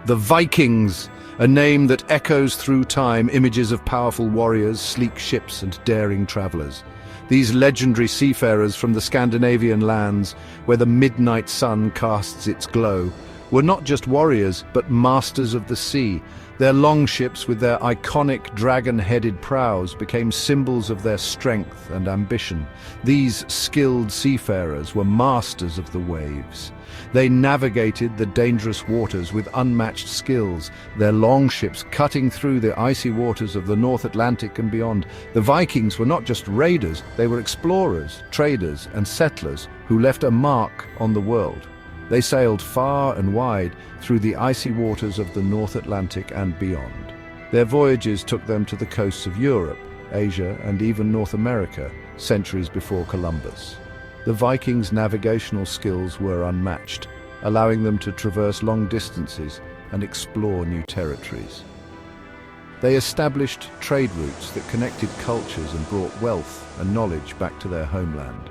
The Vikings, a name that echoes through time, images of powerful warriors, sleek ships and daring travelers. These legendary seafarers from the Scandinavian lands, where the midnight sun casts its glow, were not just warriors, but masters of the sea. Their longships with their iconic dragon-headed prows became symbols of their strength and ambition. These skilled seafarers were masters of the waves. They navigated the dangerous waters with unmatched skills, their longships cutting through the icy waters of the North Atlantic and beyond. The Vikings were not just raiders, they were explorers, traders and settlers who left a mark on the world. They sailed far and wide through the icy waters of the North Atlantic and beyond. Their voyages took them to the coasts of Europe, Asia, and even North America, centuries before Columbus. The Vikings' navigational skills were unmatched, allowing them to traverse long distances and explore new territories. They established trade routes that connected cultures and brought wealth and knowledge back to their homeland.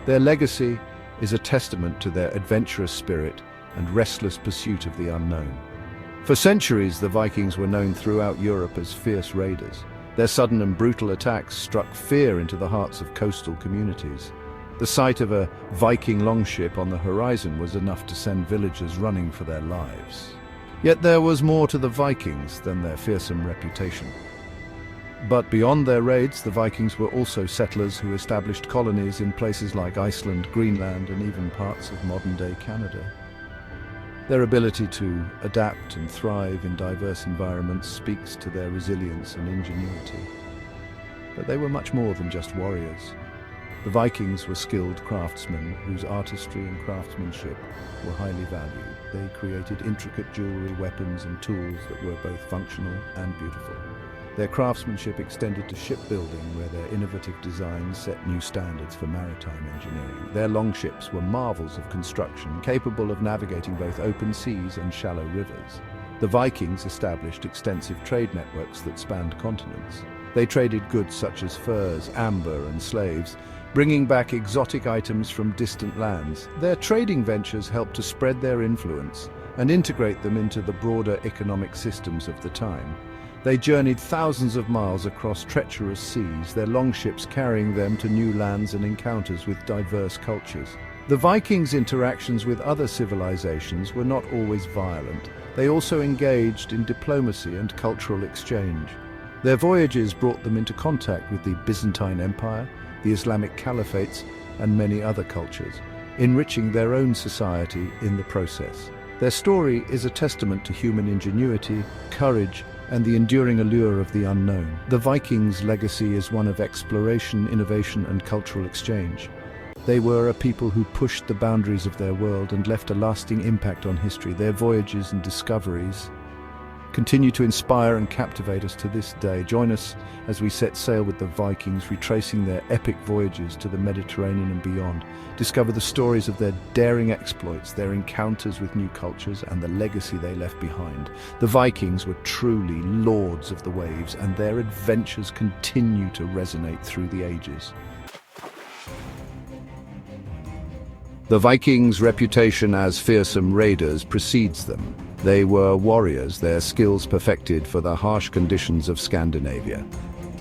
Their legacy is a testament to their adventurous spirit and restless pursuit of the unknown. For centuries, the Vikings were known throughout Europe as fierce raiders. Their sudden and brutal attacks struck fear into the hearts of coastal communities. The sight of a Viking longship on the horizon was enough to send villagers running for their lives. Yet there was more to the Vikings than their fearsome reputation. But beyond their raids, the Vikings were also settlers who established colonies in places like Iceland, Greenland, and even parts of modern-day Canada. Their ability to adapt and thrive in diverse environments speaks to their resilience and ingenuity. But they were much more than just warriors. The Vikings were skilled craftsmen whose artistry and craftsmanship were highly valued. They created intricate jewelry, weapons, and tools that were both functional and beautiful. Their craftsmanship extended to shipbuilding, where their innovative designs set new standards for maritime engineering. Their longships were marvels of construction, capable of navigating both open seas and shallow rivers. The Vikings established extensive trade networks that spanned continents. They traded goods such as furs, amber, and slaves, bringing back exotic items from distant lands. Their trading ventures helped to spread their influence and integrate them into the broader economic systems of the time. They journeyed thousands of miles across treacherous seas, their longships carrying them to new lands and encounters with diverse cultures. The Vikings' interactions with other civilizations were not always violent. They also engaged in diplomacy and cultural exchange. Their voyages brought them into contact with the Byzantine Empire, the Islamic Caliphates, and many other cultures, enriching their own society in the process. Their story is a testament to human ingenuity, courage, and the enduring allure of the unknown. The Vikings' legacy is one of exploration, innovation, and cultural exchange. They were a people who pushed the boundaries of their world and left a lasting impact on history. Their voyages and discoveries continue to inspire and captivate us to this day. Join us as we set sail with the Vikings, retracing their epic voyages to the Mediterranean and beyond. Discover the stories of their daring exploits, their encounters with new cultures, and the legacy they left behind. The Vikings were truly lords of the waves, and their adventures continue to resonate through the ages. The Vikings' reputation as fearsome raiders precedes them. They were warriors, their skills perfected for the harsh conditions of Scandinavia.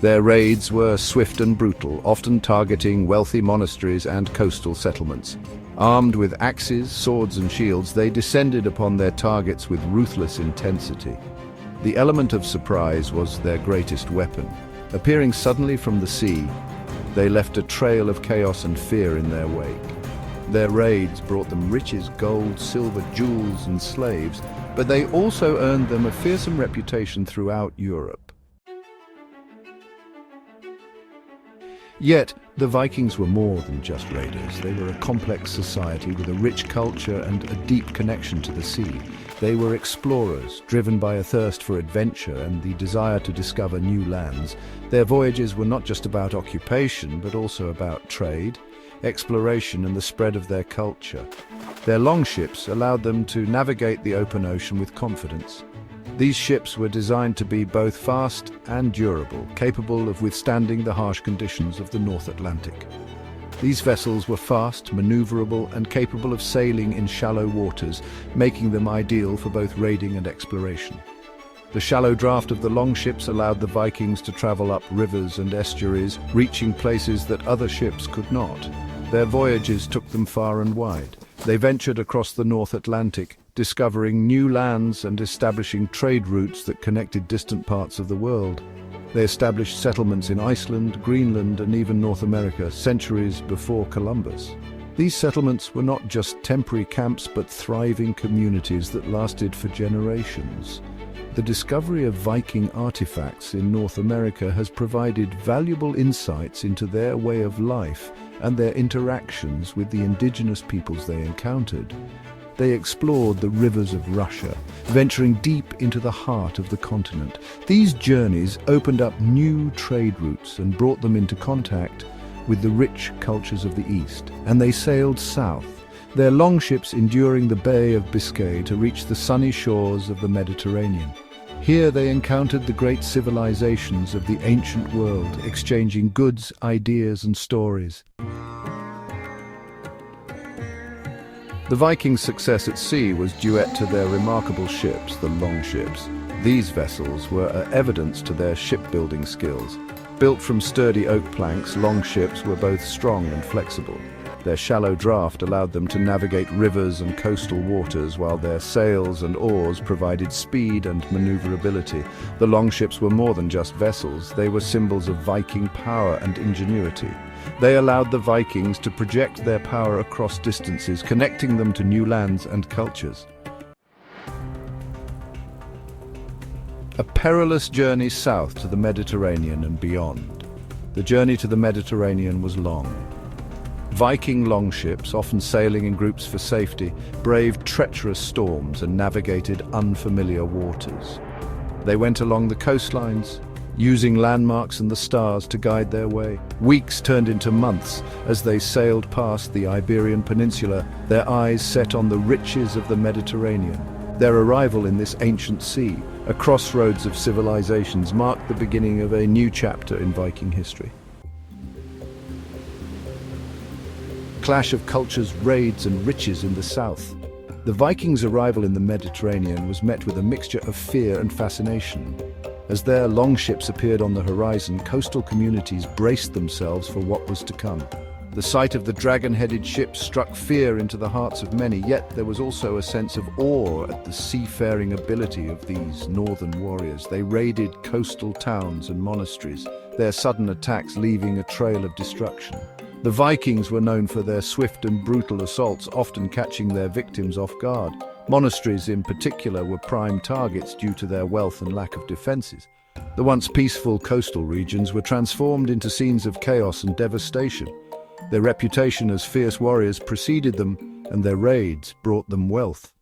Their raids were swift and brutal, often targeting wealthy monasteries and coastal settlements. Armed with axes, swords, and shields, they descended upon their targets with ruthless intensity. The element of surprise was their greatest weapon. Appearing suddenly from the sea, they left a trail of chaos and fear in their wake. Their raids brought them riches, gold, silver, jewels, and slaves, but they also earned them a fearsome reputation throughout Europe. Yet, the Vikings were more than just raiders. They were a complex society with a rich culture and a deep connection to the sea. They were explorers, driven by a thirst for adventure and the desire to discover new lands. Their voyages were not just about occupation, but also about trade, exploration, and the spread of their culture. Their longships allowed them to navigate the open ocean with confidence. These ships were designed to be both fast and durable, capable of withstanding the harsh conditions of the North Atlantic. These vessels were fast, maneuverable, and capable of sailing in shallow waters, making them ideal for both raiding and exploration. The shallow draft of the longships allowed the Vikings to travel up rivers and estuaries, reaching places that other ships could not. Their voyages took them far and wide. They ventured across the North Atlantic, discovering new lands and establishing trade routes that connected distant parts of the world. They established settlements in Iceland, Greenland, and even North America, centuries before Columbus. These settlements were not just temporary camps, but thriving communities that lasted for generations. The discovery of Viking artifacts in North America has provided valuable insights into their way of life and their interactions with the indigenous peoples they encountered. They explored the rivers of Russia, venturing deep into the heart of the continent. These journeys opened up new trade routes and brought them into contact with the rich cultures of the East. And they sailed south, their longships enduring the Bay of Biscay to reach the sunny shores of the Mediterranean. Here they encountered the great civilizations of the ancient world, exchanging goods, ideas, and stories. The Vikings' success at sea was due to their remarkable ships, the longships. These vessels were evidence to their shipbuilding skills. Built from sturdy oak planks, longships were both strong and flexible. Their shallow draft allowed them to navigate rivers and coastal waters, while their sails and oars provided speed and maneuverability. The longships were more than just vessels, they were symbols of Viking power and ingenuity. They allowed the Vikings to project their power across distances, connecting them to new lands and cultures. A perilous journey south to the Mediterranean and beyond. The journey to the Mediterranean was long. Viking longships, often sailing in groups for safety, braved treacherous storms and navigated unfamiliar waters. They went along the coastlines, using landmarks and the stars to guide their way. Weeks turned into months as they sailed past the Iberian Peninsula, their eyes set on the riches of the Mediterranean. Their arrival in this ancient sea, a crossroads of civilizations, marked the beginning of a new chapter in Viking history. Clash of cultures, raids, and riches in the south. The Vikings' arrival in the Mediterranean was met with a mixture of fear and fascination. As their longships appeared on the horizon, coastal communities braced themselves for what was to come. The sight of the dragon-headed ships struck fear into the hearts of many, yet there was also a sense of awe at the seafaring ability of these northern warriors. They raided coastal towns and monasteries, their sudden attacks leaving a trail of destruction. The Vikings were known for their swift and brutal assaults, often catching their victims off guard. Monasteries in particular were prime targets due to their wealth and lack of defenses. The once peaceful coastal regions were transformed into scenes of chaos and devastation. Their reputation as fierce warriors preceded them, and their raids brought them wealth.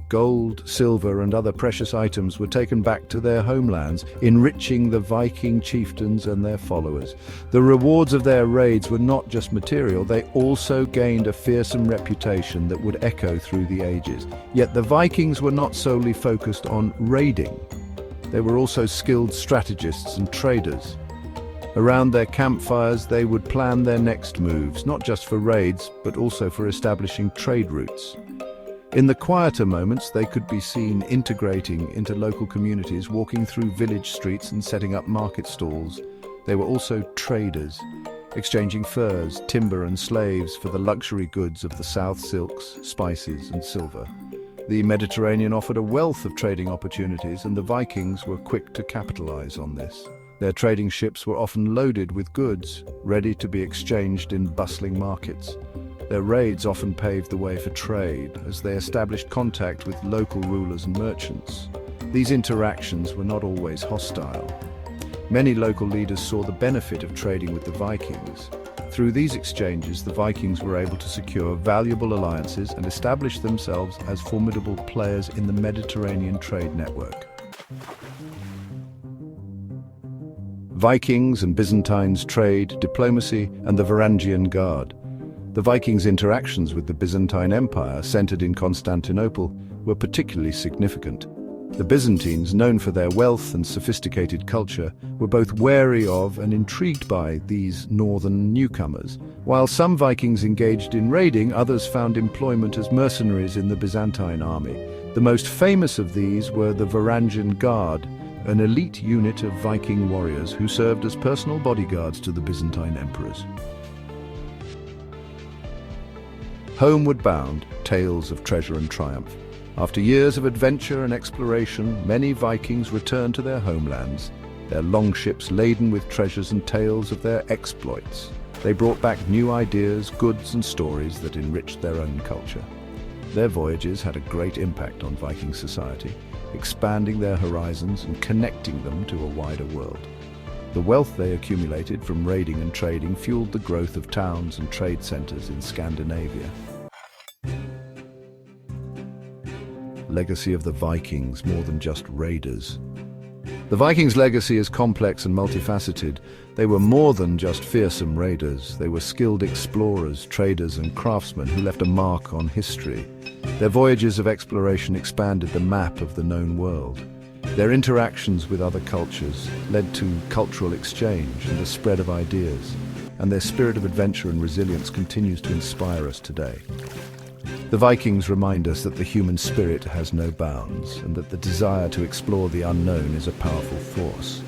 Gold, silver, and other precious items were taken back to their homelands, enriching the Viking chieftains and their followers. The rewards of their raids were not just material, they also gained a fearsome reputation that would echo through the ages. Yet the Vikings were not solely focused on raiding. They were also skilled strategists and traders. Around their campfires, they would plan their next moves, not just for raids, but also for establishing trade routes. In the quieter moments, they could be seen integrating into local communities, walking through village streets and setting up market stalls. They were also traders, exchanging furs, timber, and slaves for the luxury goods of the south: silks, spices, and silver. The Mediterranean offered a wealth of trading opportunities, and the Vikings were quick to capitalize on this. Their trading ships were often loaded with goods, ready to be exchanged in bustling markets. Their raids often paved the way for trade, as they established contact with local rulers and merchants. These interactions were not always hostile. Many local leaders saw the benefit of trading with the Vikings. Through these exchanges, the Vikings were able to secure valuable alliances and establish themselves as formidable players in the Mediterranean trade network. Vikings and Byzantines' trade, diplomacy, and the Varangian Guard. The Vikings' interactions with the Byzantine Empire, centered in Constantinople, were particularly significant. The Byzantines, known for their wealth and sophisticated culture, were both wary of and intrigued by these northern newcomers. While some Vikings engaged in raiding, others found employment as mercenaries in the Byzantine army. The most famous of these were the Varangian Guard, an elite unit of Viking warriors who served as personal bodyguards to the Byzantine emperors. Homeward bound, tales of treasure and triumph. After years of adventure and exploration, many Vikings returned to their homelands, their longships laden with treasures and tales of their exploits. They brought back new ideas, goods and stories that enriched their own culture. Their voyages had a great impact on Viking society, expanding their horizons and connecting them to a wider world. The wealth they accumulated from raiding and trading fueled the growth of towns and trade centers in Scandinavia. Legacy of the Vikings, more than just raiders. The Vikings' legacy is complex and multifaceted. They were more than just fearsome raiders. They were skilled explorers, traders, and craftsmen who left a mark on history. Their voyages of exploration expanded the map of the known world. Their interactions with other cultures led to cultural exchange and the spread of ideas, and their spirit of adventure and resilience continues to inspire us today. The Vikings remind us that the human spirit has no bounds, and that the desire to explore the unknown is a powerful force.